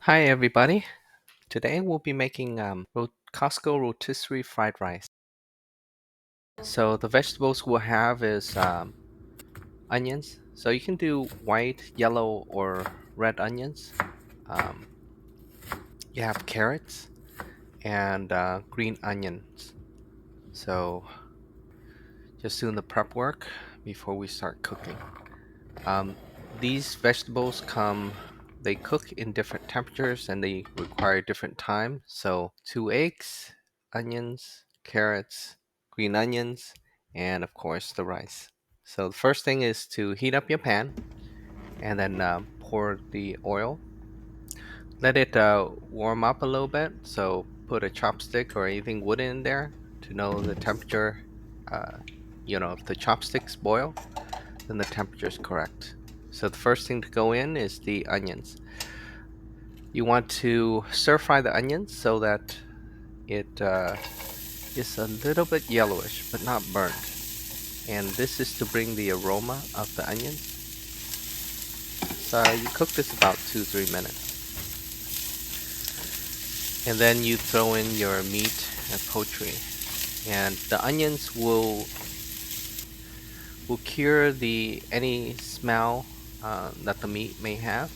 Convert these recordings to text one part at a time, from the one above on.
Hi everybody. Today we'll be making Costco rotisserie fried rice. So the vegetables we'll have is onions. So you can do white, yellow, or red onions. Um, you have carrots and green onions. So just doing the prep work before we start cooking. Um, these vegetables they cook in different temperatures and they require different time. So 2 eggs, onions, carrots, green onions, and of course the rice. So the first thing is to heat up your pan and then pour the oil. Let it warm up a little bit. So put a chopstick or anything wooden in there to know the temperature. Uh, if the chopsticks boil, then the temperature is correct. So the first thing to go in is the onions. You want to stir fry the onions so that it is a little bit yellowish but not burnt. And this is to bring the aroma of the onions. So you cook this about 2-3 minutes. And then you throw in your meat and poultry. And the onions will cure the any smell that the meat may have.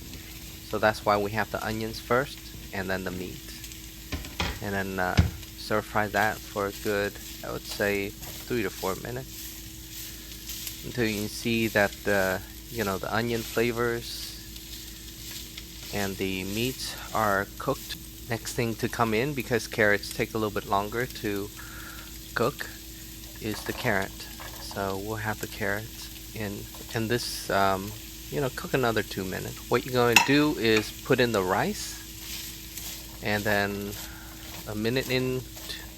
So that's why we have the onions first and then the meat. And then stir fry that for a good, I would say, 3 to 4 minutes until you can see that the onion flavors and the meats are cooked. Next thing to come in, because carrots take a little bit longer to cook, is the carrot. So we'll have the carrots in, and this cook another 2 minutes. What you're going to do is put in the rice, and then a minute in,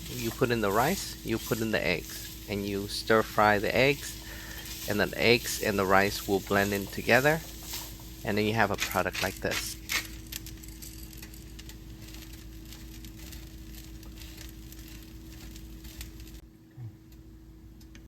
you put in the rice, you put in the eggs, and you stir fry the eggs, and then the eggs and the rice will blend in together, and then you have a product like this.